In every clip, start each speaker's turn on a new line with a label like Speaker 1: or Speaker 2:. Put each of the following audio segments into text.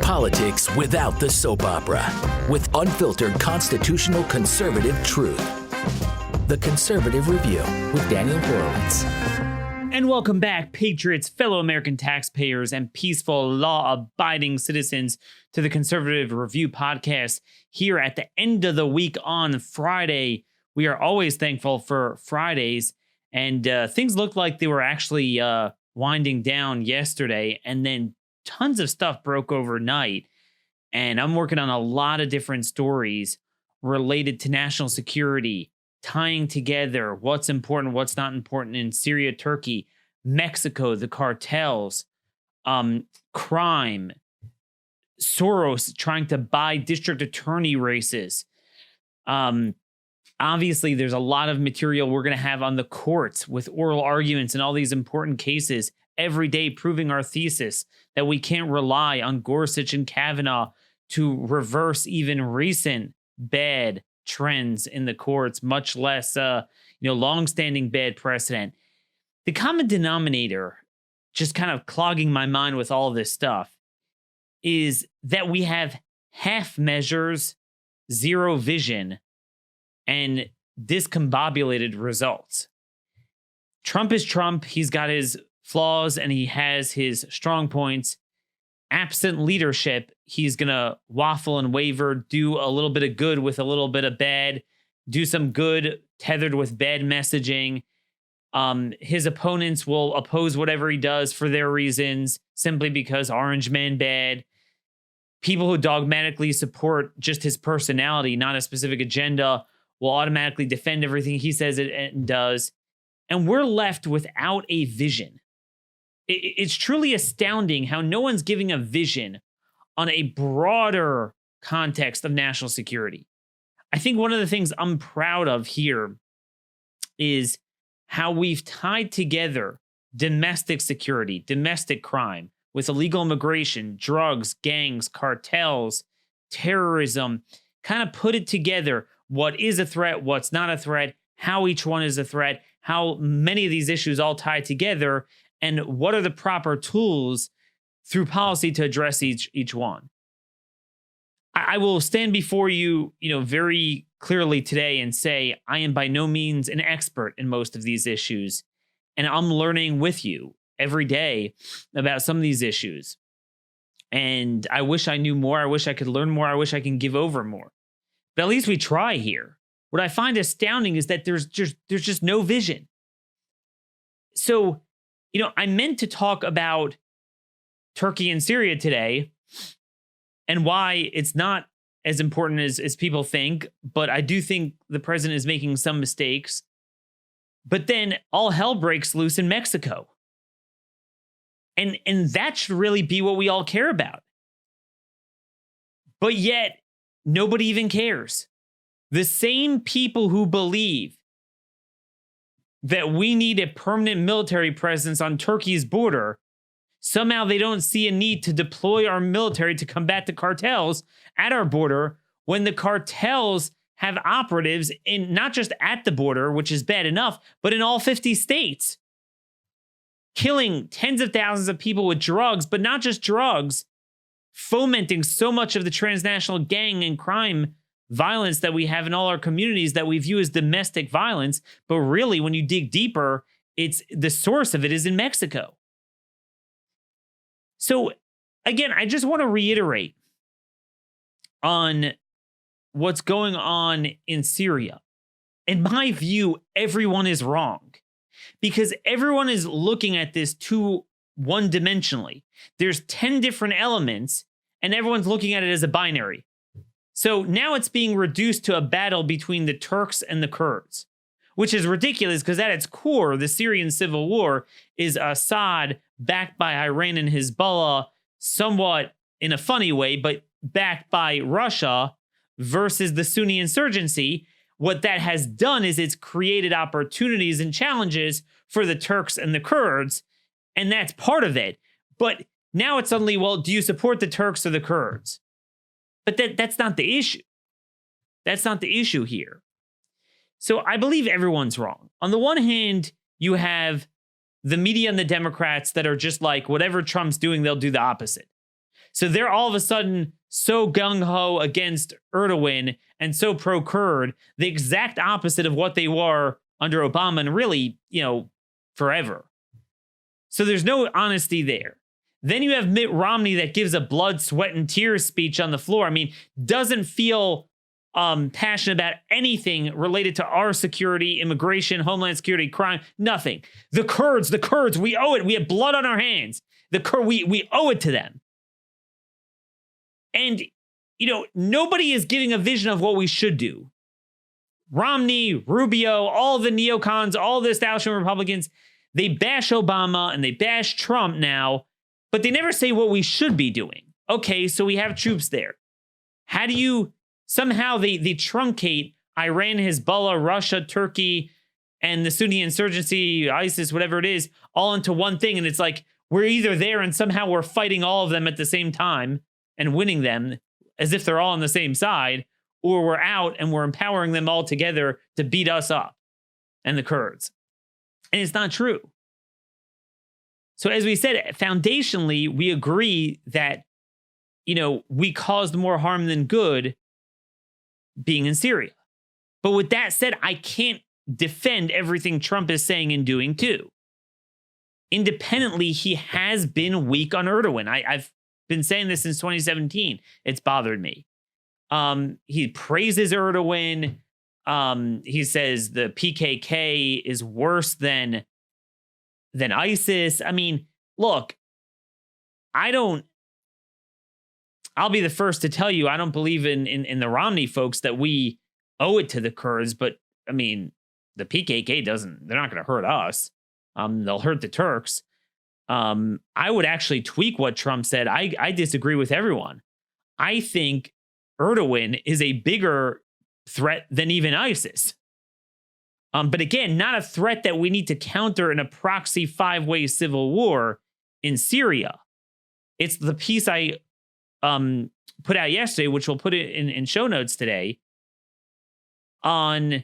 Speaker 1: Politics without the soap opera, with unfiltered constitutional conservative truth. The Conservative Review with Daniel Horowitz.
Speaker 2: And welcome back, patriots, fellow American taxpayers, and peaceful, law-abiding citizens to the Conservative Review podcast here at the end of the week on Friday. We are always thankful for Fridays, and things looked like they were actually winding down yesterday, and then tons of stuff broke overnight. And I'm working on a lot of different stories related to national security, tying together what's important, what's not important in Syria, Turkey, Mexico, the cartels, crime, Soros trying to buy district attorney races. Obviously, there's a lot of material we're going to have on the courts with oral arguments and all these important cases every day, proving our thesis that we can't rely on Gorsuch and Kavanaugh to reverse even recent bad trends in the courts, much less, longstanding bad precedent. The common denominator, just kind of clogging my mind with all this stuff, is that we have half measures, zero vision, and discombobulated results. Trump is Trump. He's got his flaws and he has his strong points. Absent leadership, he's going to waffle and waver, do a little bit of good with a little bit of bad, do some good tethered with bad messaging. His opponents will oppose whatever he does for their reasons, simply because orange man bad. People who dogmatically support just his personality, not a specific agenda, will automatically defend everything he says and does. And we're left without a vision. It's truly astounding how no one's giving a vision on a broader context of national security. I think one of the things I'm proud of here is how we've tied together domestic security, domestic crime, with illegal immigration, drugs, gangs, cartels, terrorism, kind of put it together. What is a threat? What's not a threat? How each one is a threat? How many of these issues all tie together? And what are the proper tools through policy to address each one? I will stand before you, very clearly today and say I am by no means an expert in most of these issues, and I'm learning with you every day about some of these issues. And I wish I knew more. I wish I could learn more. I wish I can give over more. But at least we try here. What I find astounding is that there's just no vision. So, I meant to talk about Turkey and Syria today and why it's not as important as people think, but I do think the president is making some mistakes. But then all hell breaks loose in Mexico. And that should really be what we all care about. But yet, nobody even cares. The same people who believe that we need a permanent military presence on Turkey's border, somehow they don't see a need to deploy our military to combat the cartels at our border when the cartels have operatives in not just at the border, which is bad enough, but in all 50 states, killing tens of thousands of people with drugs, but not just drugs, fomenting so much of the transnational gang and crime violence that we have in all our communities that we view as domestic violence. But really, when you dig deeper, it's the source of it is in Mexico. So again, I just want to reiterate on what's going on in Syria. In my view, everyone is wrong because everyone is looking at this too one-dimensionally. There's 10 different elements and everyone's looking at it as a binary. So now it's being reduced to a battle between the Turks and the Kurds, which is ridiculous because at its core, the Syrian civil war is Assad backed by Iran and Hezbollah, somewhat in a funny way, but backed by Russia versus the Sunni insurgency. What that has done is it's created opportunities and challenges for the Turks and the Kurds, and that's part of it. But now it's suddenly, well, do you support the Turks or the Kurds? But that's not the issue. That's not the issue here. So I believe everyone's wrong. On the one hand, you have the media and the Democrats that are just like, whatever Trump's doing, they'll do the opposite. So they're all of a sudden so gung-ho against Erdogan and so pro-Kurd, the exact opposite of what they were under Obama and really, forever. So there's no honesty there. Then you have Mitt Romney that gives a blood, sweat, and tears speech on the floor. I mean, doesn't feel passionate about anything related to our security, immigration, homeland security, crime, nothing. The Kurds, we owe it. We have blood on our hands. We owe it to them. And, nobody is giving a vision of what we should do. Romney, Rubio, all the neocons, all the establishment Republicans, they bash Obama and they bash Trump now, but they never say what we should be doing. Okay, so we have troops there. How do you, somehow they truncate Iran, Hezbollah, Russia, Turkey, and the Sunni insurgency, ISIS, whatever it is, all into one thing. And it's like, we're either there and somehow we're fighting all of them at the same time and winning them as if they're all on the same side, or we're out and we're empowering them all together to beat us up and the Kurds. And it's not true. So as we said, foundationally, we agree that, we caused more harm than good being in Syria. But with that said, I can't defend everything Trump is saying and doing too. Independently, he has been weak on Erdogan. I've been saying this since 2017. It's bothered me. He praises Erdogan. He says the PKK is worse than ISIS. I mean, look, I'll be the first to tell you, I don't believe in the Romney folks that we owe it to the Kurds, but I mean, the PKK they're not going to hurt us. They'll hurt the Turks. I would actually tweak what Trump said. I disagree with everyone. I think Erdogan is a bigger threat than even ISIS. But again, not a threat that we need to counter in a proxy five-way civil war in Syria. It's the piece I put out yesterday, which we'll put it in show notes today, on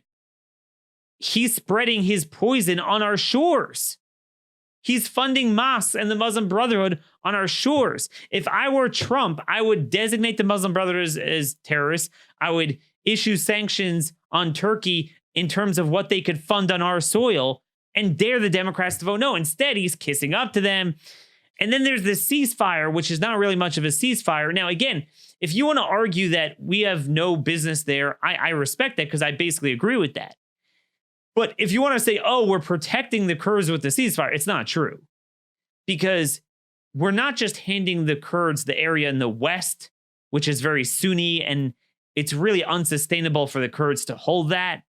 Speaker 2: he's spreading his poison on our shores. He's funding mosques and the Muslim Brotherhood on our shores. If I were Trump, I would designate the Muslim Brotherhood as terrorists. I would issue sanctions on Turkey in terms of what they could fund on our soil and dare the Democrats to vote no. Instead, he's kissing up to them. And then there's this ceasefire, which is not really much of a ceasefire. Now, again, if you want to argue that we have no business there, I respect that because I basically agree with that. But if you want to say, oh, we're protecting the Kurds with the ceasefire, it's not true. Because we're not just handing the Kurds the area in the west, which is very Sunni, and it's really unsustainable for the Kurds to hold that.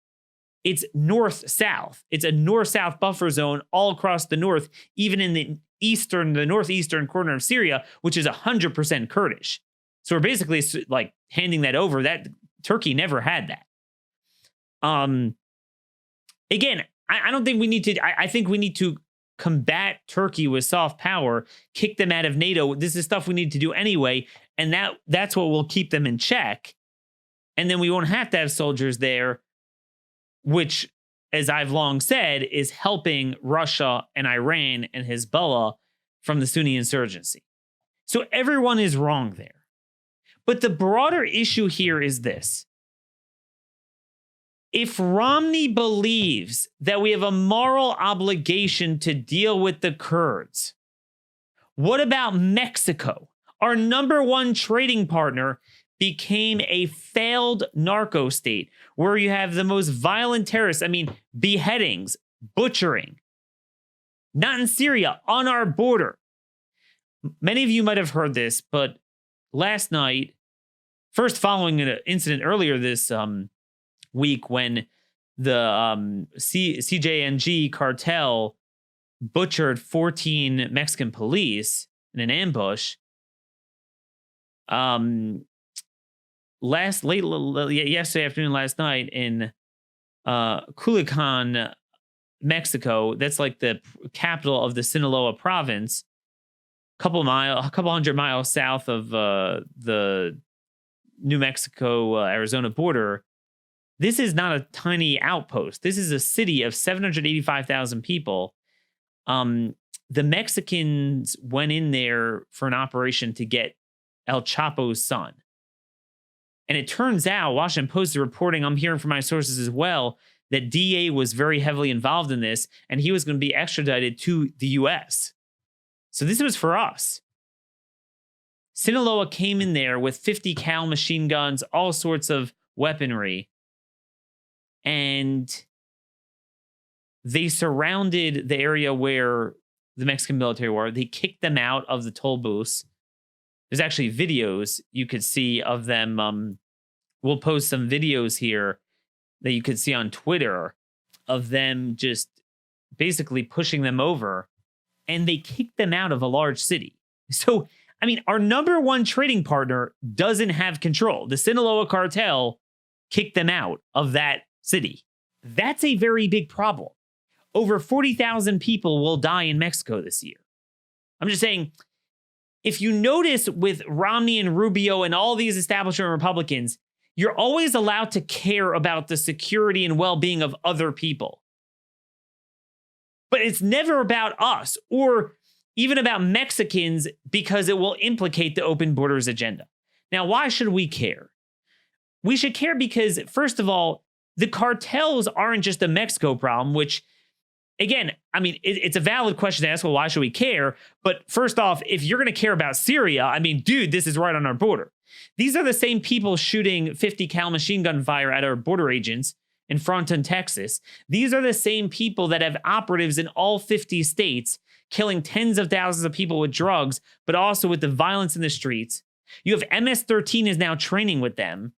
Speaker 2: It's north-south. It's a north-south buffer zone all across the north, even in the northeastern corner of Syria, which is 100% Kurdish. So we're basically like handing that over. That Turkey never had that. Again, I don't think we need to. I think we need to combat Turkey with soft power, kick them out of NATO. This is stuff we need to do anyway, and that's what will keep them in check. And then we won't have to have soldiers there, which, as I've long said, is helping Russia and Iran and Hezbollah from the Sunni insurgency. So everyone is wrong there. But the broader issue here is this. If Romney believes that we have a moral obligation to deal with the Kurds, what about Mexico? Our number one trading partner became a failed narco state where you have the most violent terrorists. I mean, beheadings, butchering. Not in Syria, on our border. Many of you might have heard this, but last night, first following an incident earlier this week when the CJNG cartel butchered 14 Mexican police in an ambush. Yesterday afternoon, last night in Culiacan, Mexico. That's like the capital of the Sinaloa province. A couple hundred miles south of the New Mexico Arizona border. This is not a tiny outpost. This is a city of 785,000 people. The Mexicans went in there for an operation to get El Chapo's son. And it turns out, Washington Post is reporting, I'm hearing from my sources as well, that DA was very heavily involved in this, and he was going to be extradited to the US. So this was for us. Sinaloa came in there with 50 cal machine guns, all sorts of weaponry, and they surrounded the area where the Mexican military were. They kicked them out of the toll booths. There's actually videos you could see of them. We'll post some videos here that you could see on Twitter of them just basically pushing them over, and they kicked them out of a large city. So, I mean, our number one trading partner doesn't have control. The Sinaloa cartel kicked them out of that city. That's a very big problem. Over 40,000 people will die in Mexico this year. I'm just saying, if you notice with Romney and Rubio and all these establishment Republicans, you're always allowed to care about the security and well-being of other people. But it's never about us or even about Mexicans because it will implicate the open borders agenda. Now, why should we care? We should care because, first of all, the cartels aren't just a Mexico problem, which, again, I mean, it's a valid question to ask, well, why should we care? But first off, if you're going to care about Syria, I mean, dude, this is right on our border. These are the same people shooting 50 cal machine gun fire at our border agents in Fronton, Texas. These are the same people that have operatives in all 50 states, killing tens of thousands of people with drugs, but also with the violence in the streets. You have MS-13 is now training with them.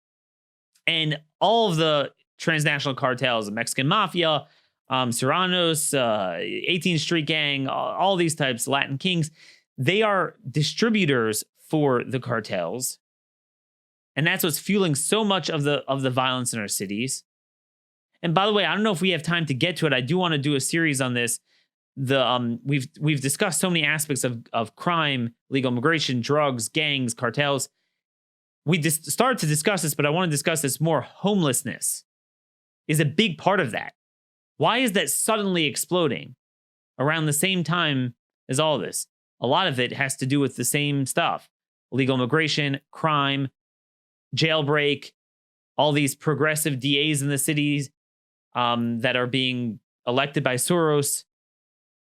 Speaker 2: And all of the transnational cartels, the Mexican Mafia, Serranos, 18th Street Gang, all these types, Latin Kings, they are distributors for the cartels. And that's what's fueling so much of the violence in our cities. And by the way, I don't know if we have time to get to it. I do want to do a series on this. We've discussed so many aspects of crime, legal immigration, drugs, gangs, cartels. We just started to discuss this, but I want to discuss this more. Homelessness is a big part of that. Why is that suddenly exploding around the same time as all this? A lot of it has to do with the same stuff. Illegal immigration, crime, jailbreak, all these progressive DAs in the cities that are being elected by Soros,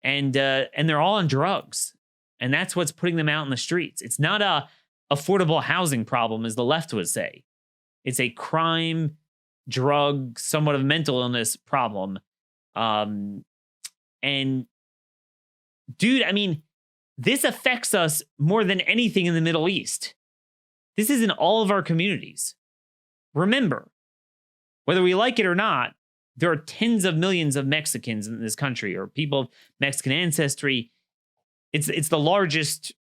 Speaker 2: and they're all on drugs. And that's what's putting them out in the streets. It's not a affordable housing problem, as the left would say. It's a crime, drug, somewhat of mental illness problem. And dude, I mean, this affects us more than anything in the Middle East. This is in all of our communities. Remember, whether we like it or not, there are tens of millions of Mexicans in this country, or people of Mexican ancestry. It's the largest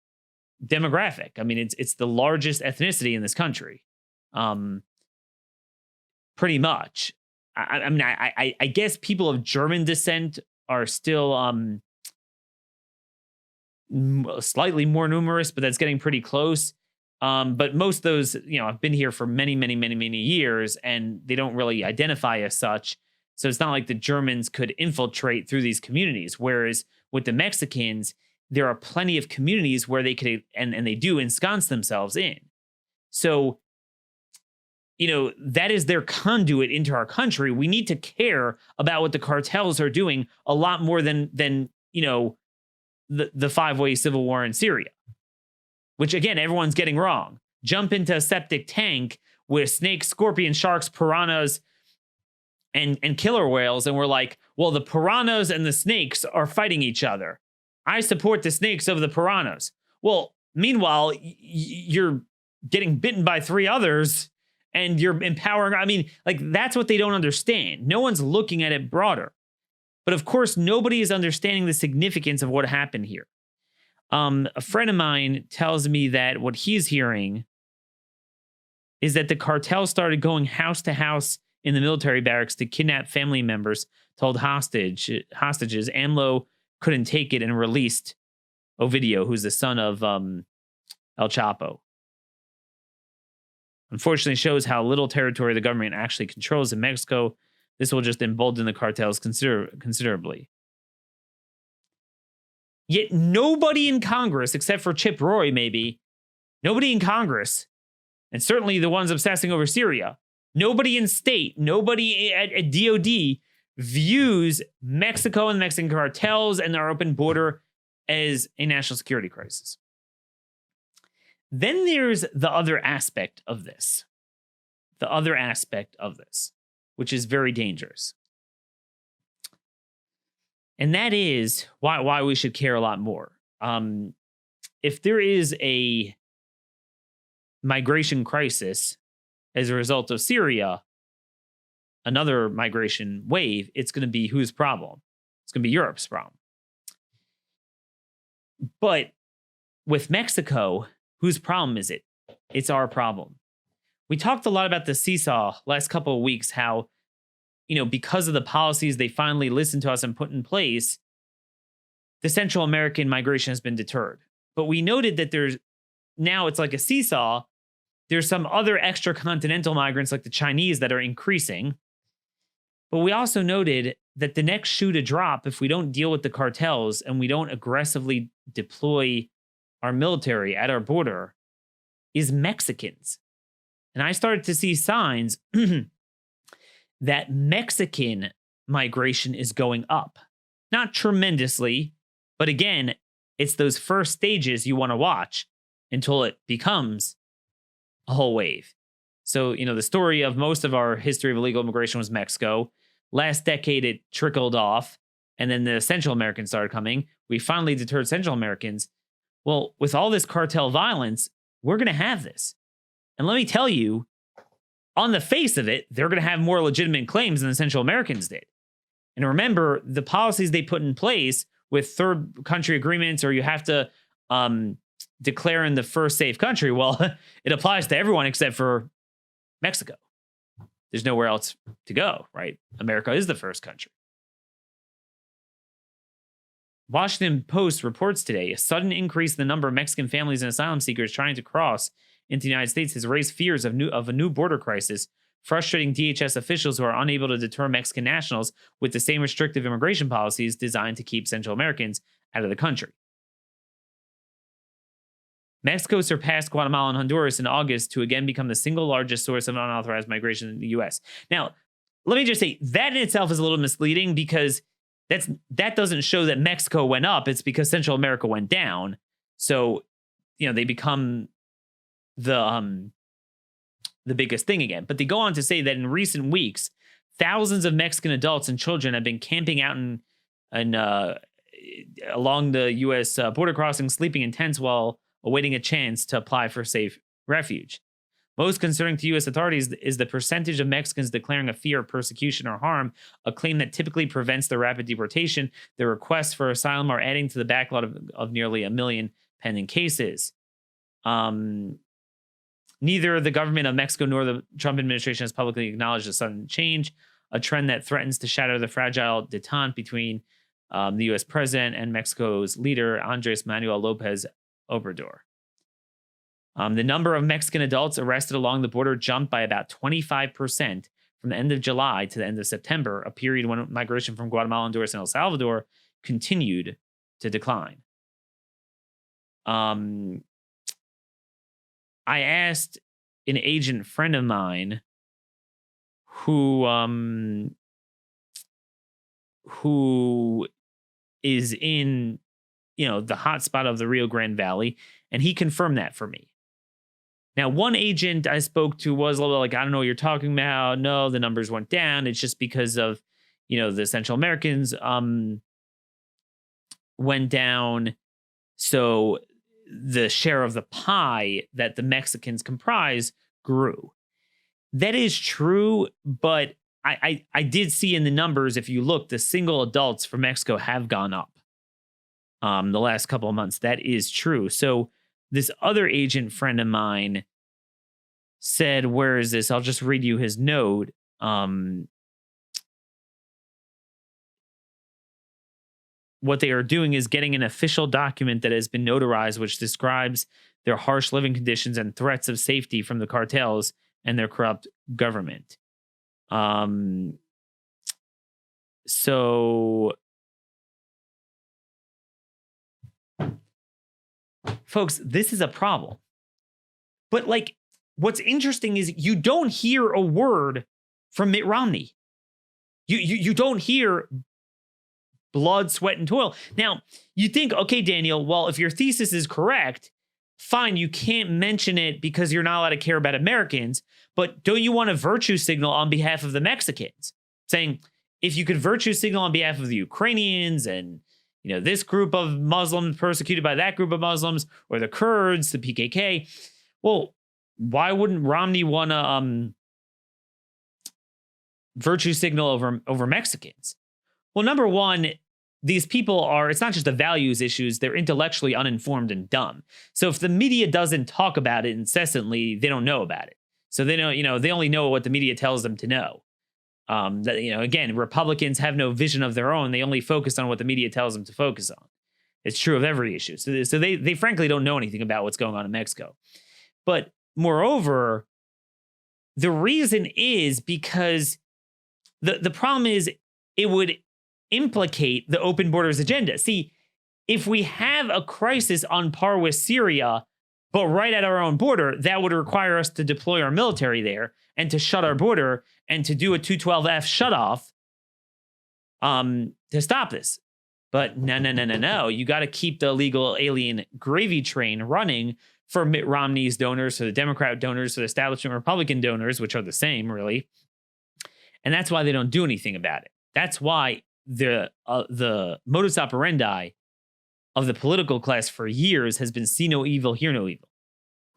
Speaker 2: demographic. I mean, it's the largest ethnicity in this country. Pretty much. I guess people of German descent are still slightly more numerous, but that's getting pretty close. But most of those, have been here for many, many, many, many years, and they don't really identify as such. So it's not like the Germans could infiltrate through these communities. Whereas with the Mexicans, there are plenty of communities where they could, and they do, ensconce themselves in. So, that is their conduit into our country. We need to care about what the cartels are doing a lot more than the five-way civil war in Syria, which, again, everyone's getting wrong. Jump into a septic tank with snakes, scorpions, sharks, piranhas, and killer whales, and we're like, well, the piranhas and the snakes are fighting each other. I support the snakes over the piranhas. Well, meanwhile, you're getting bitten by 3 others, and you're empowering. I mean, that's what they don't understand. No one's looking at it broader. But of course, nobody is understanding the significance of what happened here. A friend of mine tells me that what he's hearing is that the cartel started going house to house in the military barracks to kidnap family members, told hostages. AMLO couldn't take it and released Ovidio, who's the son of El Chapo. Unfortunately, shows how little territory the government actually controls in Mexico. This will just embolden the cartels considerably. Yet nobody in Congress, except for Chip Roy maybe, Nobody in Congress, and certainly the ones obsessing over Syria, nobody in state, nobody at DOD views Mexico and the Mexican cartels and our open border as a national security crisis. Then there's the other aspect of this. Which is very dangerous. And that is why we should care a lot more. If there is a migration crisis as a result of Syria, another migration wave, it's going to be whose problem? It's going to be Europe's problem. But with Mexico, whose problem is it? It's our problem. We talked a lot about the seesaw last couple of weeks, how, because of the policies they finally listened to us and put in place, the Central American migration has been deterred. But we noted that now it's like a seesaw. There's some other extracontinental migrants like the Chinese that are increasing. But we also noted that the next shoe to drop, if we don't deal with the cartels and we don't aggressively deploy our military at our border, is Mexicans. And I started to see signs that Mexican migration is going up. Not tremendously, but again, it's those first stages you want to watch until it becomes a whole wave. So, the story of most of our history of illegal immigration was Mexico. Last decade, it trickled off, and then the Central Americans started coming. We finally deterred Central Americans. Well, with all this cartel violence, we're going to have this. And let me tell you, on the face of it, they're going to have more legitimate claims than the Central Americans did. And remember, the policies they put in place with third country agreements, or you have to declare in the first safe country, well, it applies to everyone except for Mexico. There's nowhere else to go, right? America is the first country. Washington Post reports today a sudden increase in the number of Mexican families and asylum seekers trying to cross into the United States has raised fears of a new border crisis, frustrating DHS officials who are unable to deter Mexican nationals with the same restrictive immigration policies designed to keep Central Americans out of the country. Mexico surpassed Guatemala and Honduras in August to again become the single largest source of unauthorized migration in the U.S. Now, let me just say, that in itself is a little misleading because that doesn't show that Mexico went up. It's because Central America went down. So, they become the biggest thing again. But they go on to say that in recent weeks, thousands of Mexican adults and children have been camping out along the U.S. Border crossing, sleeping in tents while awaiting a chance to apply for safe refuge. Most concerning to U.S. authorities is the percentage of Mexicans declaring a fear of persecution or harm, a claim that typically prevents their rapid deportation. The requests for asylum are adding to the backlog of nearly 1 million pending cases. Neither the government of Mexico nor the Trump administration has publicly acknowledged a sudden change, a trend that threatens to shatter the fragile détente between the U.S. president and Mexico's leader, Andres Manuel Lopez Obrador. The number of Mexican adults arrested along the border jumped by about 25% from the end of July to the end of September, a period when migration from Guatemala, Honduras, and El Salvador continued to decline. I asked an agent friend of mine who is in the hot spot of the Rio Grande Valley, and he confirmed that for me. Now, one agent I spoke to was a little like, I don't know what you're talking about. No, the numbers went down. It's just because of, the Central Americans went down. So the share of the pie that the Mexicans comprise grew. That is true, but I did see in the numbers, if you look, the single adults from Mexico have gone up the last couple of months. That is true. So this other agent friend of mine said, where is this? I'll just read you his note. What they are doing is getting an official document that has been notarized, which describes their harsh living conditions and threats of safety from the cartels and their corrupt government. So, folks, this is a problem. But like, what's interesting is you don't hear a word from Mitt Romney. You don't hear blood, sweat, and toil. Now, you think, okay, Daniel, well, if your thesis is correct, fine, you can't mention it because you're not allowed to care about Americans, but don't you want a virtue signal on behalf of the Mexicans? Saying, if you could virtue signal on behalf of the Ukrainians and, this group of Muslims persecuted by that group of Muslims, or the Kurds, the PKK, well, why wouldn't Romney want to virtue signal over Mexicans? Well, number one, these people it's not just the values issues, they're intellectually uninformed and dumb. So if the media doesn't talk about it incessantly, they don't know about it. So they don't, they only know what the media tells them to know. Again, Republicans have no vision of their own. They only focus on what the media tells them to focus on. It's true of every issue. So they frankly don't know anything about what's going on in Mexico. But moreover, the reason is because the problem is it would implicate the open borders agenda. See, if we have a crisis on par with Syria, but right at our own border, that would require us to deploy our military there and to shut our border and to do a 212F shutoff to stop this. But no. You got to keep the illegal alien gravy train running for Mitt Romney's donors, for the Democrat donors, for the establishment Republican donors, which are the same, really. And that's why they don't do anything about it. That's why the modus operandi of the political class for years has been see no evil, hear no evil.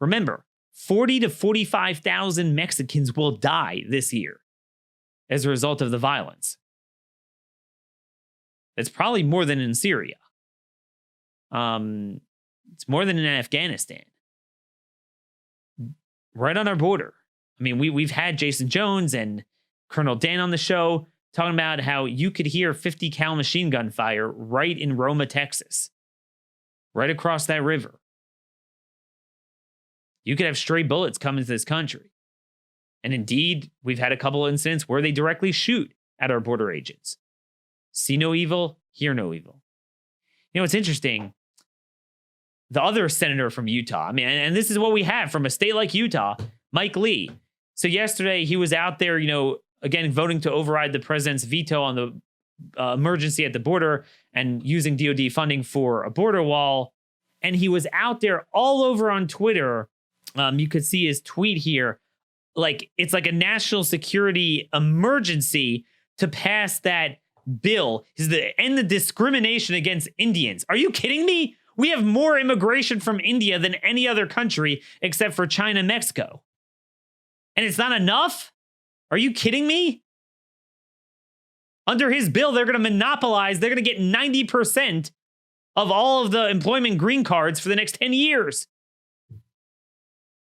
Speaker 2: Remember, 40 to 45,000 Mexicans will die this year as a result of the violence. It's probably more than in Syria. It's more than in Afghanistan. Right on our border. I mean, we've had Jason Jones and Colonel Dan on the show talking about how you could hear 50 cal machine gun fire right in Roma, Texas, right across that river. You could have stray bullets come into this country. And indeed, we've had a couple of incidents where they directly shoot at our border agents. See no evil, hear no evil. It's interesting. The other senator from Utah, and this is what we have from a state like Utah, Mike Lee. So yesterday he was out there, again, voting to override the president's veto on the emergency at the border and using DOD funding for a border wall. And he was out there all over on Twitter. You could see his tweet here. Like, it's like a national security emergency to pass that bill. Is to end the discrimination against Indians. Are you kidding me? We have more immigration from India than any other country except for China and Mexico. And it's not enough? Are you kidding me? Under his bill, they're going to monopolize, they're going to get 90% of all of the employment green cards for the next 10 years.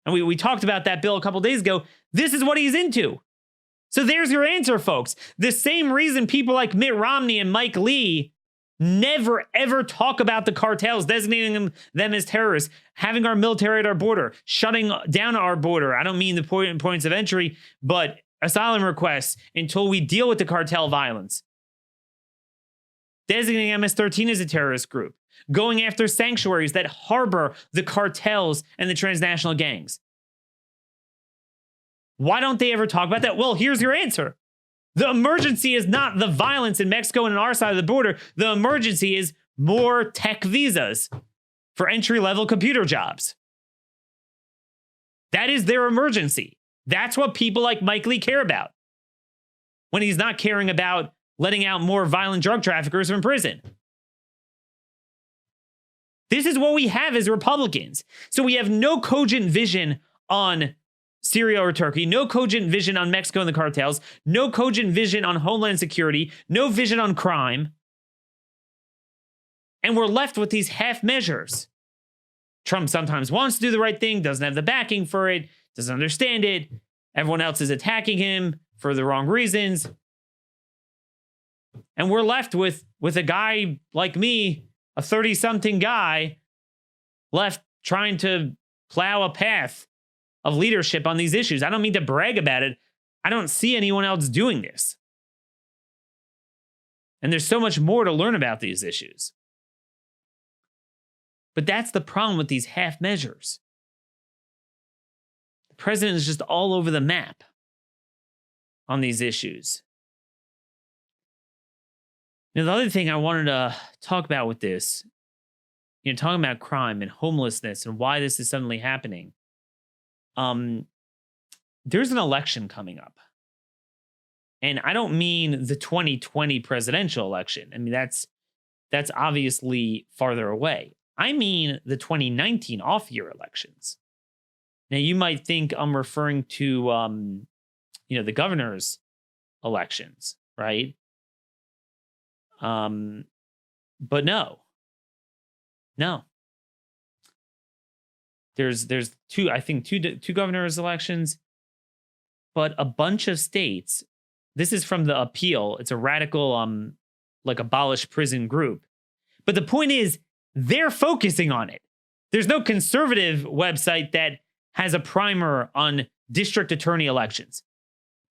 Speaker 2: And we talked about that bill a couple days ago. This is what he's into. So there's your answer, folks. The same reason people like Mitt Romney and Mike Lee never, ever talk about the cartels, designating them as terrorists, having our military at our border, shutting down our border. I don't mean the points of entry, but asylum requests until we deal with the cartel violence. Designating MS-13 as a terrorist group. Going after sanctuaries that harbor the cartels and the transnational gangs. Why don't they ever talk about that? Well, here's your answer. The emergency is not the violence in Mexico and on our side of the border. The emergency is more tech visas for entry-level computer jobs. That is their emergency. That's what people like Mike Lee care about. When he's not caring about letting out more violent drug traffickers from prison. This is what we have as Republicans. So we have no cogent vision on Syria or Turkey, no cogent vision on Mexico and the cartels, no cogent vision on homeland security, no vision on crime. And we're left with these half measures. Trump sometimes wants to do the right thing, doesn't have the backing for it, doesn't understand it. Everyone else is attacking him for the wrong reasons. And we're left with a guy like me, a 30-something guy, left trying to plow a path of leadership on these issues. I don't mean to brag about it. I don't see anyone else doing this. And there's so much more to learn about these issues. But that's the problem with these half measures. president is just all over the map on these issues. Now, the other thing I wanted to talk about with this, talking about crime and homelessness and why this is suddenly happening. There's an election coming up. And I don't mean the 2020 presidential election. I mean, that's obviously farther away. I mean the 2019 off-year elections. Now, you might think I'm referring to, the governor's elections, right? But no. There's two governor's elections, but a bunch of states. This is from the Appeal. It's a radical, abolish prison group. But the point is, they're focusing on it. There's no conservative website that has a primer on district attorney elections.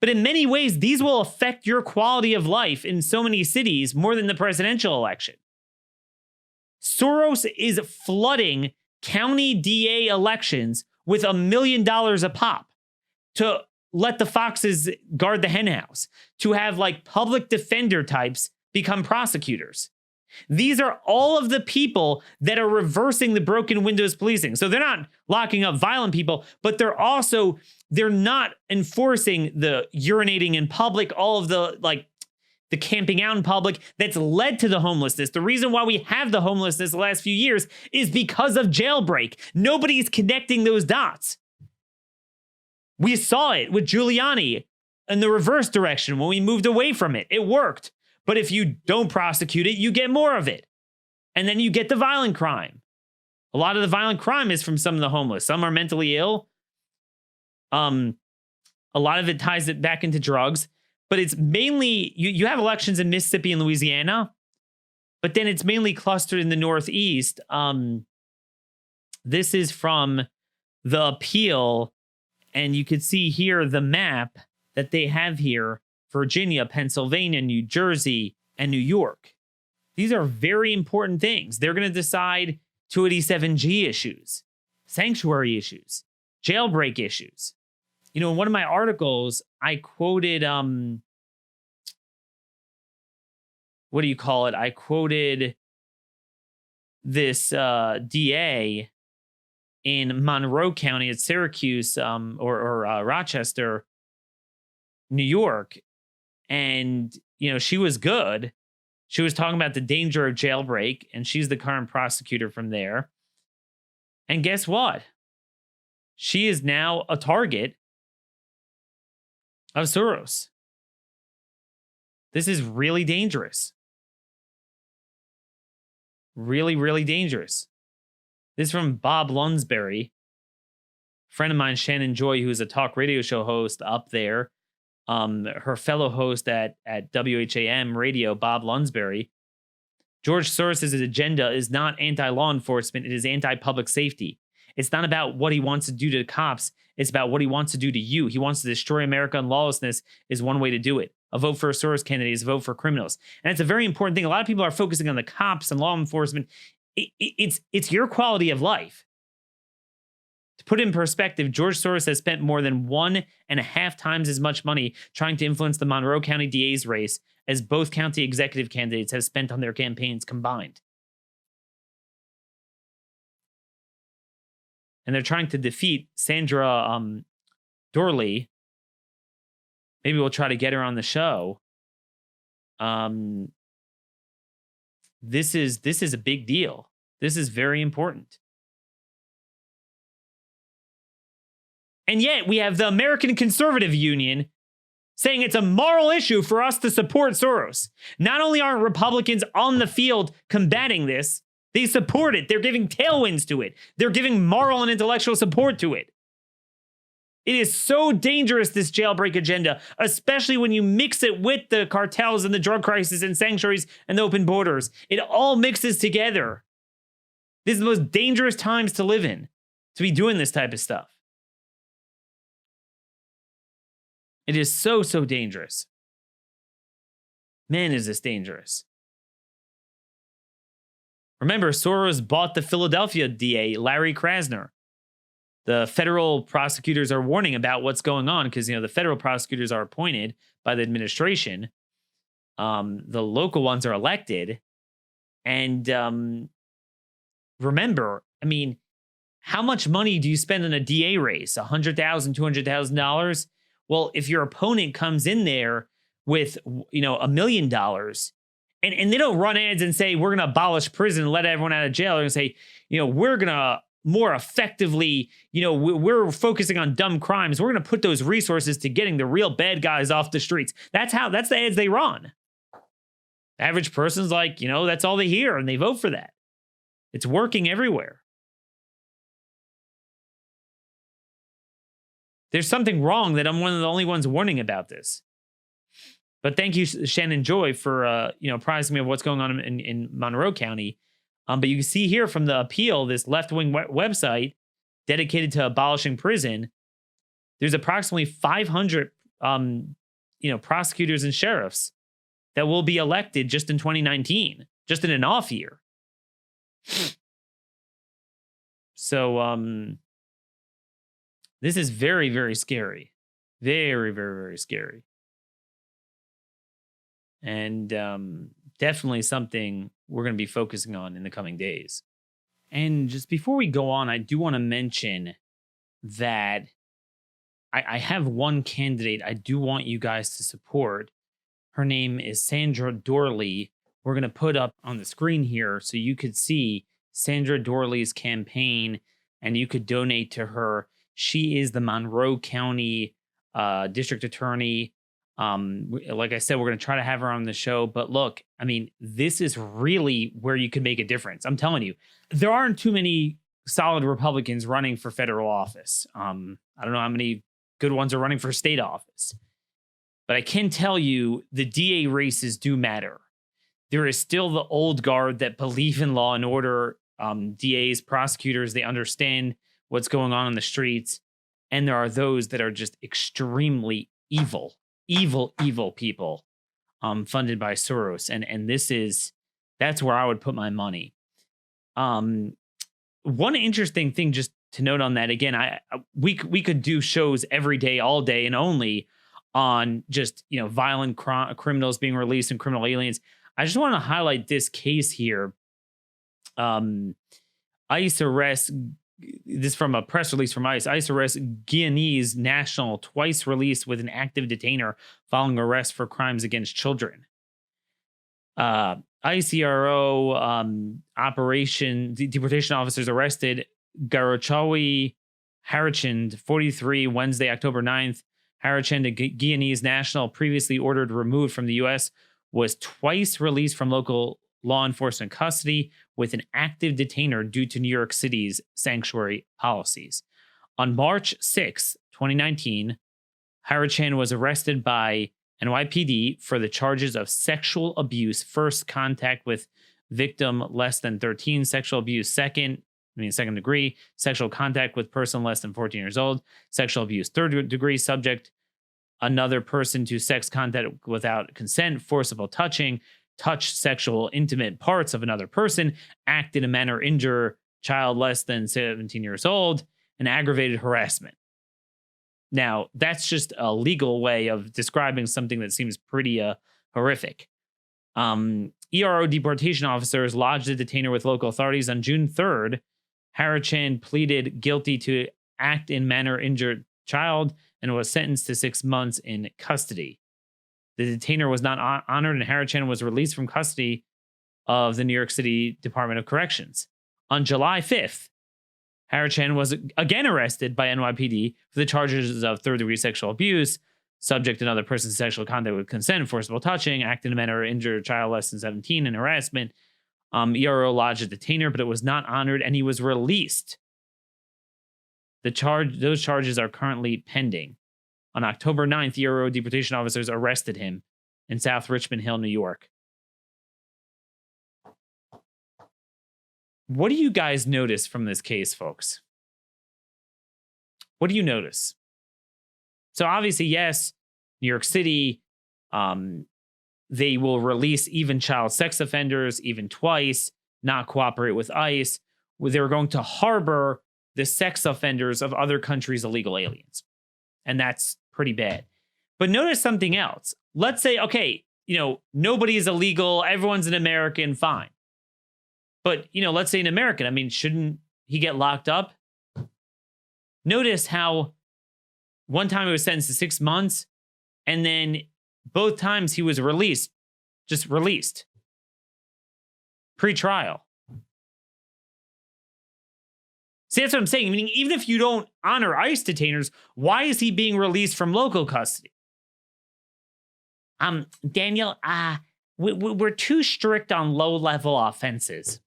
Speaker 2: But in many ways, these will affect your quality of life in so many cities more than the presidential election. Soros is flooding county DA elections with $1 million a pop to let the foxes guard the henhouse, to have public defender types become prosecutors. These are all of the people that are reversing the broken windows policing. So they're not locking up violent people, but they're not enforcing the urinating in public, all of the camping out in public that's led to the homelessness. The reason why we have the homelessness the last few years is because of jailbreak. Nobody's connecting those dots. We saw it with Giuliani in the reverse direction when we moved away from it. It worked. But if you don't prosecute it, you get more of it. And then you get the violent crime. A lot of the violent crime is from some of the homeless. Some are mentally ill. A lot of it ties it back into drugs. But it's mainly, you have elections in Mississippi and Louisiana, but then it's mainly clustered in the Northeast. This is from the Appeal, and you could see here the map that they have here: Virginia, Pennsylvania, New Jersey, and New York. These are very important things. They're going to decide 287G issues, sanctuary issues, jailbreak issues. In one of my articles, I quoted, I quoted this DA in Monroe County at Syracuse, or Rochester, New York. And, she was good. She was talking about the danger of jailbreak, and she's the current prosecutor from there. And guess what? She is now a target of Soros. This is really dangerous. Really, really dangerous. This is from Bob Lunsberry, a friend of mine, Shannon Joy, who's a talk radio show host up there. Her fellow host at WHAM radio, Bob Lunsberry. George Soros' agenda is not anti-law enforcement. It is anti-public safety. It's not about what he wants to do to the cops. It's about what he wants to do to you. He wants to destroy America, and lawlessness is one way to do it. A vote for a Soros candidate is a vote for criminals. And it's a very important thing. A lot of people are focusing on the cops and law enforcement. It's your quality of life. To put it in perspective, George Soros has spent more than 1.5 times as much money trying to influence the Monroe County DA's race as both county executive candidates have spent on their campaigns combined. And they're trying to defeat Sandra Dorley. Maybe we'll try to get her on the show. This is a big deal. This is very important. And yet we have the American Conservative Union saying it's a moral issue for us to support Soros. Not only aren't Republicans on the field combating this, they support it. They're giving tailwinds to it. They're giving moral and intellectual support to it. It is so dangerous, this jailbreak agenda, especially when you mix it with the cartels and the drug crisis and sanctuaries and the open borders. It all mixes together. This is the most dangerous times to live in, to be doing this type of stuff. It is so, so dangerous. Man, is this dangerous. Remember, Soros bought the Philadelphia DA, Larry Krasner. The federal prosecutors are warning about what's going on because, the federal prosecutors are appointed by the administration. The local ones are elected. And remember, how much money do you spend on a DA race? $100,000, $200,000? Well, if your opponent comes in there with, $1 million, and they don't run ads and say, we're going to abolish prison and let everyone out of jail. They're going to say, we're going to more effectively, we're focusing on dumb crimes. We're going to put those resources to getting the real bad guys off the streets. That's the ads they run. The average person's like, that's all they hear and they vote for that. It's working everywhere. There's something wrong that I'm one of the only ones warning about this. But thank you, Shannon Joy, for apprising me of what's going on in Monroe County. But you can see here from the appeal, this left-wing website dedicated to abolishing prison, there's approximately 500 prosecutors and sheriffs that will be elected just in 2019, just in an off year. So this is very, very scary. Very, very, very scary. And definitely something we're going to be focusing on in the coming days. And just before we go on, I do want to mention that I have one candidate I do want you guys to support. Her name is Sandra Dorley. We're going to put up on the screen here so you could see Sandra Dorley's campaign and you could donate to her. She is the Monroe County district attorney. Like I said, we're going to try to have her on the show. But look, this is really where you could make a difference. I'm telling you, there aren't too many solid Republicans running for federal office. I don't know how many good ones are running for state office. But I can tell you the DA races do matter. There is still the old guard that believe in law and order. DAs, prosecutors, they understand what's going on in the streets. And there are those that are just extremely evil people funded by Soros. And that's where I would put my money. One interesting thing just to note on that, again, we could do shows every day, all day, and only on just, violent criminals being released and criminal aliens. I just want to highlight this case here. ICE arrests, this from a press release from ICE. ICE arrests Guyanese national twice released with an active detainer following arrest for crimes against children. ICRO operation deportation officers arrested Garochawi Harachand, 43, Wednesday, October 9th. Harachand, a Guyanese national previously ordered removed from the U.S., was twice released from local law enforcement custody with an active detainer due to New York City's sanctuary policies. On March 6, 2019, Harachand was arrested by NYPD for the charges of sexual abuse, first contact with victim less than 13, sexual abuse second degree, sexual contact with person less than 14 years old, sexual abuse third degree, subject another person to sex contact without consent, forcible touching, touch sexual intimate parts of another person, act in a manner injure child less than 17 years old, and aggravated harassment. Now, that's just a legal way of describing something that seems pretty horrific. ERO deportation officers lodged a detainer with local authorities on June 3rd. Harachand pleaded guilty to act in manner injured child and was sentenced to 6 months in custody. The detainer was not honored, and Harachand was released from custody of the New York City Department of Corrections. On July 5th, Harachand was again arrested by NYPD for the charges of third-degree sexual abuse, subject another person's sexual contact with consent, forcible touching, act in a manner injured a child less than 17, and harassment. ERO lodged a detainer, but it was not honored, and he was released. Those charges are currently pending. On October 9th, ERO deportation officers arrested him in South Richmond Hill, New York. What do you guys notice from this case, folks? What do you notice? So obviously, yes, New York City, they will release even child sex offenders, even twice, not cooperate with ICE. They were going to harbor the sex offenders of other countries' illegal aliens. And that's pretty bad. But notice something else. Let's say, okay, nobody is illegal. Everyone's an American. Fine. But, let's say an American. I mean, shouldn't he get locked up? Notice how one time he was sentenced to 6 months, and then both times he was released, just released. Pre-trial. See, that's what I'm saying. Meaning, even if you don't honor ICE detainers, why is he being released from local custody? Daniel, we're too strict on low-level offenses.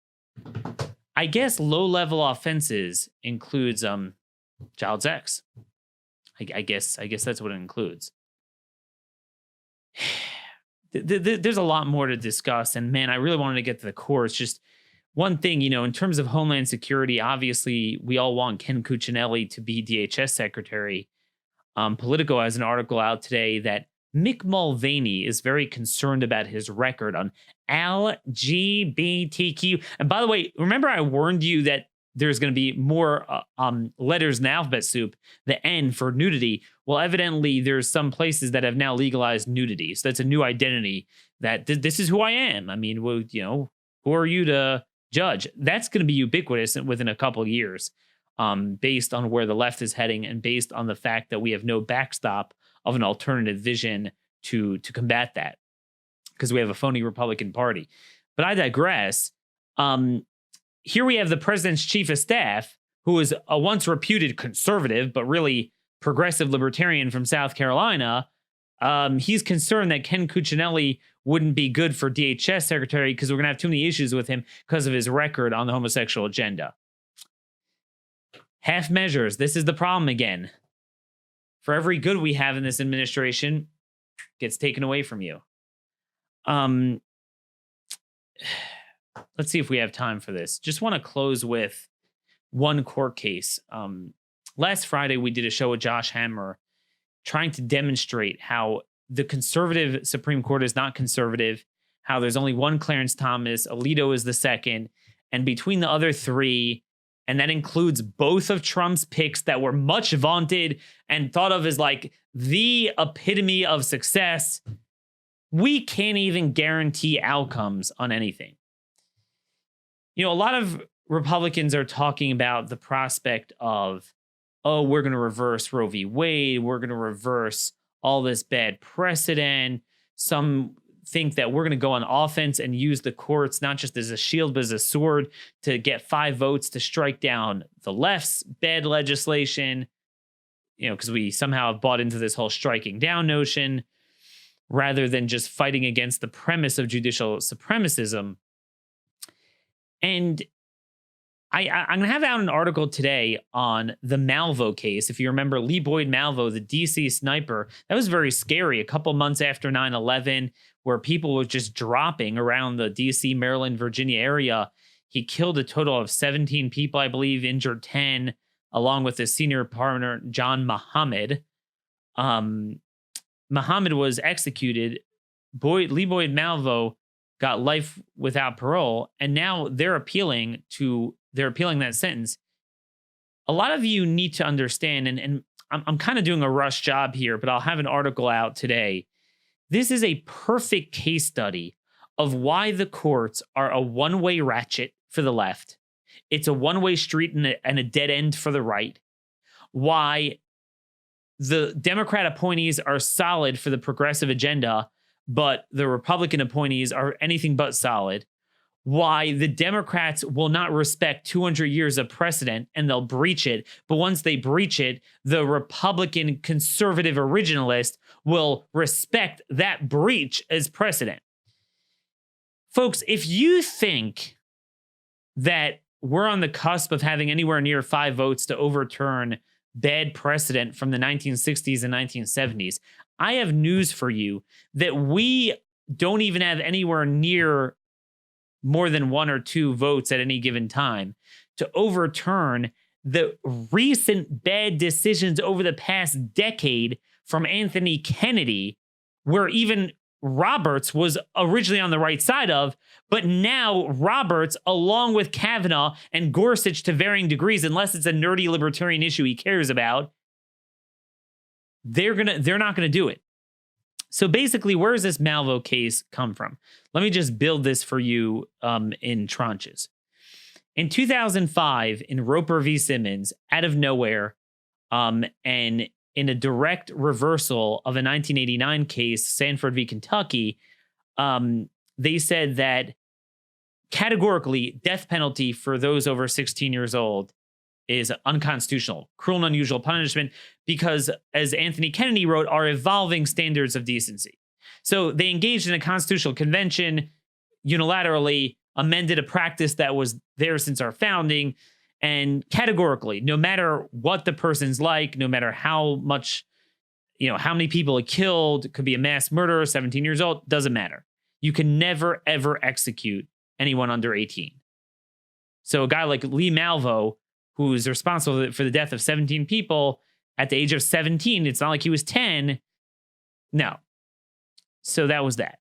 Speaker 2: I guess low-level offenses includes child sex. I guess that's what it includes. There's a lot more to discuss, and man, I really wanted to get to the core. It's just one thing, in terms of Homeland Security, obviously we all want Ken Cuccinelli to be DHS secretary. Politico has an article out today that Mick Mulvaney is very concerned about his record on LGBTQ. And by the way, remember I warned you that there's going to be more letters in the alphabet soup, the N for nudity. Well, evidently there's some places that have now legalized nudity. So that's a new identity that this is who I am. I mean, well, who are you to judge? That's going to be ubiquitous within a couple of years, based on where the left is heading and based on the fact that we have no backstop of an alternative vision to combat that, because we have a phony Republican Party. But I digress. Here we have the president's chief of staff, who is a once reputed conservative, but really progressive libertarian from South Carolina. He's concerned that Ken Cuccinelli wouldn't be good for DHS secretary because we're going to have too many issues with him because of his record on the homosexual agenda. Half measures. This is the problem again. For every good we have in this administration, gets taken away from you. Let's see if we have time for this. Just want to close with one court case. Last Friday, we did a show with Josh Hammer trying to demonstrate how the conservative Supreme Court is not conservative, how there's only one Clarence Thomas, Alito is the second, and between the other three, and that includes both of Trump's picks that were much vaunted and thought of as like the epitome of success, we can't even guarantee outcomes on anything. A lot of Republicans are talking about the prospect of, oh, we're going to reverse Roe v. Wade. We're going to reverse all this bad precedent. Some think that we're going to go on offense and use the courts not just as a shield, but as a sword to get 5 votes to strike down the left's bad legislation, because we somehow have bought into this whole striking down notion rather than just fighting against the premise of judicial supremacism. And I'm going to have out an article today on the Malvo case. If you remember Lee Boyd Malvo, the DC sniper, that was very scary. A couple months after 9/11, where people were just dropping around the DC, Maryland, Virginia area. He killed a total of 17 people, I believe, injured 10, along with his senior partner, John Muhammad. Muhammad was executed. Lee Boyd Malvo got life without parole, and now they're appealing that sentence. A lot of you need to understand, and I'm kind of doing a rush job here, but I'll have an article out today. This is a perfect case study of why the courts are a one-way ratchet for the left. It's a one-way street and a dead end for the right. Why the Democrat appointees are solid for the progressive agenda, but the Republican appointees are anything but solid. Why the Democrats will not respect 200 years of precedent and they'll breach it. But once they breach it, the Republican conservative originalist will respect that breach as precedent. Folks, if you think that we're on the cusp of having anywhere near 5 votes to overturn bad precedent from the 1960s and 1970s, I have news for you that we don't even have anywhere near more than 1 or 2 votes at any given time to overturn the recent bad decisions over the past decade from Anthony Kennedy, where even Roberts was originally on the right side of, but now Roberts, along with Kavanaugh and Gorsuch to varying degrees, unless it's a nerdy libertarian issue he cares about, they're not gonna do it. So basically, where does this Malvo case come from? Let me just build this for you in tranches. In 2005, in Roper v. Simmons, out of nowhere, and in a direct reversal of a 1989 case, Sanford v. Kentucky, they said that categorically, death penalty for those over 16 years old is unconstitutional, cruel and unusual punishment, because, as Anthony Kennedy wrote, are evolving standards of decency. So they engaged in a constitutional convention, unilaterally amended a practice that was there since our founding, and categorically, no matter what the person's like, no matter how much, how many people it killed, could be a mass murderer, 17 years old, doesn't matter. You can never, ever execute anyone under 18. So a guy like Lee Malvo, who is responsible for the death of 17 people at the age of 17, it's not like he was 10. No. So that was that.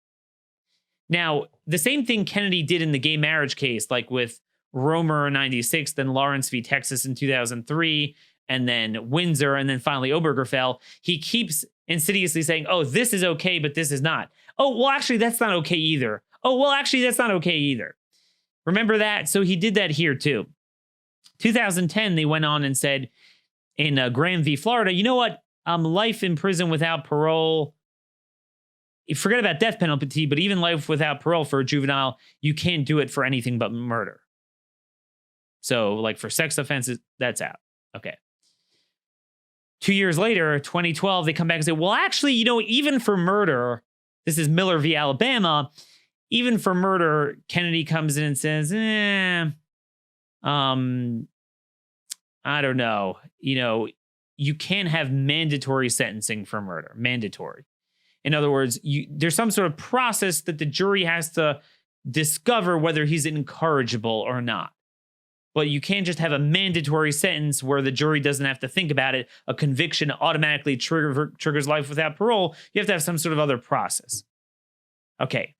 Speaker 2: Now, the same thing Kennedy did in the gay marriage case, like with Romer in 96, then Lawrence v. Texas in 2003, and then Windsor, and then finally Obergefell, he keeps insidiously saying, oh, this is okay, but this is not. Oh, well, actually, that's not okay either. Oh, well, actually, that's not okay either. Remember that? So he did that here, too. 2010, they went on and said in Graham v. Florida, you know what? Life in prison without parole, forget about death penalty, but even life without parole for a juvenile, you can't do it for anything but murder. So, like for sex offenses, that's out. Okay. 2 years later, 2012, they come back and say, well, actually, even for murder, this is Miller v. Alabama, even for murder, Kennedy comes in and says, I don't know. You can't have mandatory sentencing for murder. Mandatory. In other words, there's some sort of process that the jury has to discover whether he's incorrigible or not. But you can't just have a mandatory sentence where the jury doesn't have to think about it. A conviction automatically triggers life without parole. You have to have some sort of other process. Okay.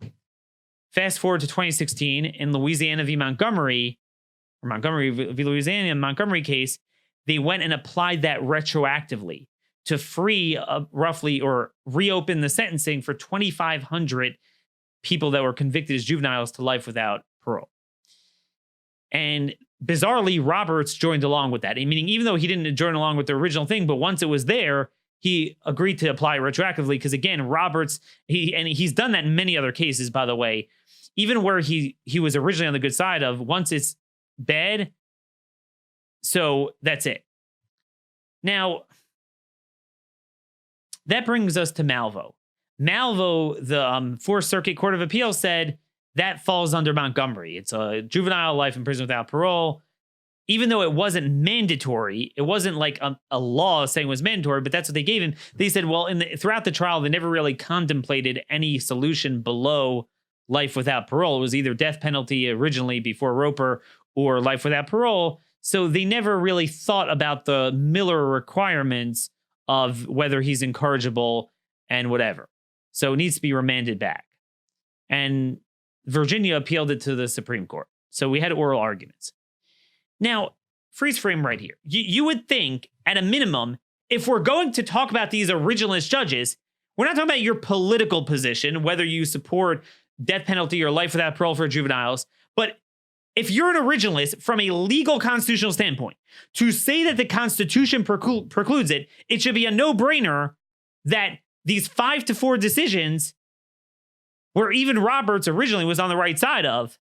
Speaker 2: Fast forward to 2016 in Louisiana v. Montgomery, or Montgomery v. Louisiana, Montgomery case, they went and applied that retroactively to free roughly or reopen the sentencing for 2,500 people that were convicted as juveniles to life without parole. And bizarrely, Roberts joined along with that. Meaning, even though he didn't join along with the original thing, but once it was there, he agreed to apply retroactively. Because again, Roberts, he's done that in many other cases, by the way, even where he was originally on the good side of, once it's bad, so that's it. Now, that brings us to Malvo. Malvo, the Fourth Circuit Court of Appeals said that falls under Montgomery. It's a juvenile life in prison without parole. Even though it wasn't mandatory, it wasn't like a law saying it was mandatory, but that's what they gave him. They said, well, throughout the trial, they never really contemplated any solution below life without parole. It was either death penalty originally before Roper or life without parole. So they never really thought about the Miller requirements of whether he's incorrigible and whatever. So it needs to be remanded back. And Virginia appealed it to the Supreme Court. So we had oral arguments. Now, freeze frame right here. You would think, at a minimum, if we're going to talk about these originalist judges, we're not talking about your political position, whether you support death penalty or life without parole for juveniles, but if you're an originalist from a legal constitutional standpoint, to say that the Constitution precludes it, it should be a no-brainer that these 5-4 decisions, where even Roberts originally was on the right side of,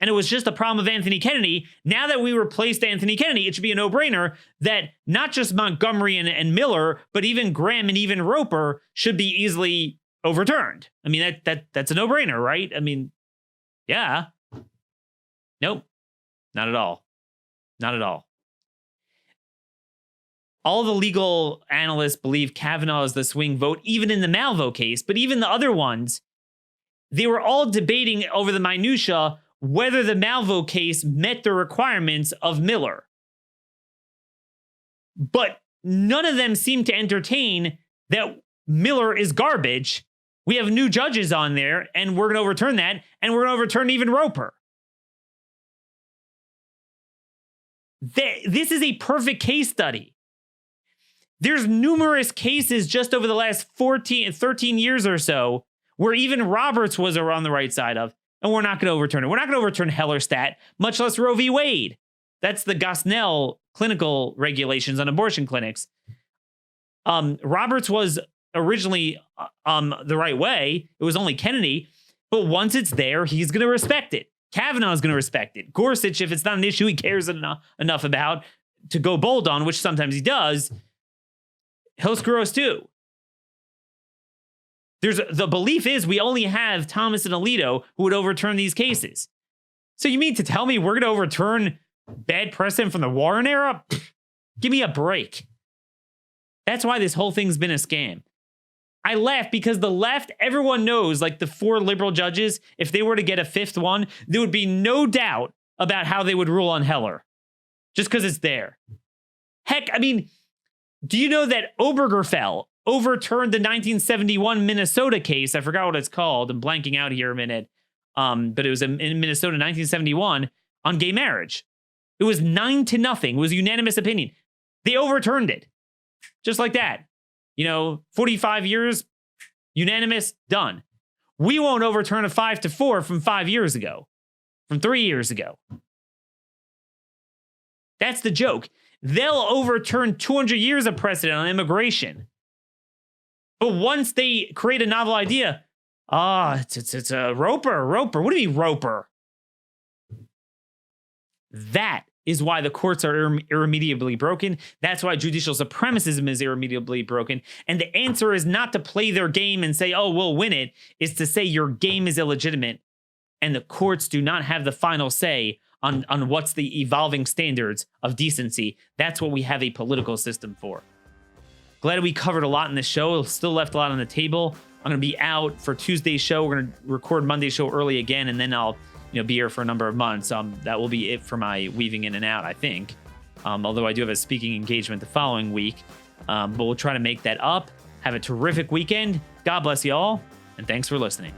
Speaker 2: and it was just a problem of Anthony Kennedy, now that we replaced Anthony Kennedy, it should be a no-brainer that not just Montgomery and Miller, but even Graham and even Roper should be easily overturned. I mean, that's a no-brainer, right? I mean, yeah. Nope. Not at all. Not at all. All the legal analysts believe Kavanaugh is the swing vote, even in the Malvo case, but even the other ones, they were all debating over the minutia whether the Malvo case met the requirements of Miller. But none of them seem to entertain that Miller is garbage We have new judges on there, and we're going to overturn that, and we're going to overturn even Roper. This is a perfect case study. There's numerous cases just over the last 13 years or so where even Roberts was on the right side of, and we're not going to overturn it. We're not going to overturn Hellerstedt, much less Roe v. Wade. That's the Gosnell clinical regulations on abortion clinics. Roberts was originally the right way. It was only Kennedy. But once it's there, he's going to respect it. Kavanaugh is going to respect it. Gorsuch, if it's not an issue he cares enough about to go bold on, which sometimes he does, he'll screw us too. The belief is we only have Thomas and Alito who would overturn these cases. So you mean to tell me we're going to overturn bad precedent from the Warren era? Pfft, give me a break. That's why this whole thing's been a scam. I laugh because the left, everyone knows, like the 4 liberal judges, if they were to get a 5th one, there would be no doubt about how they would rule on Heller. Just because it's there. Heck, I mean, do you know that Obergefell overturned the 1971 Minnesota case? I forgot what it's called. I'm blanking out here a minute. But it was in Minnesota, 1971, on gay marriage. It was 9-0. It was unanimous opinion. They overturned it. Just like that. 45 years, unanimous, done. We won't overturn a 5-4 from 5 years ago, from 3 years ago. That's the joke. They'll overturn 200 years of precedent on immigration. But once they create a novel idea, it's a Roper. What do you mean Roper? That is why the courts are irremediably broken. That's why judicial supremacism is irremediably broken. And the answer is not to play their game and say, oh, we'll win it. It's to say your game is illegitimate. And the courts do not have the final say on what's the evolving standards of decency. That's what we have a political system for. Glad we covered a lot in this show. Still left a lot on the table. I'm going to be out for Tuesday's show. We're going to record Monday's show early again, and then I'll be here for a number of months. That will be it for my weaving in and out, I think. Although I do have a speaking engagement the following week. But we'll try to make that up. Have a terrific weekend. God bless you all, and thanks for listening.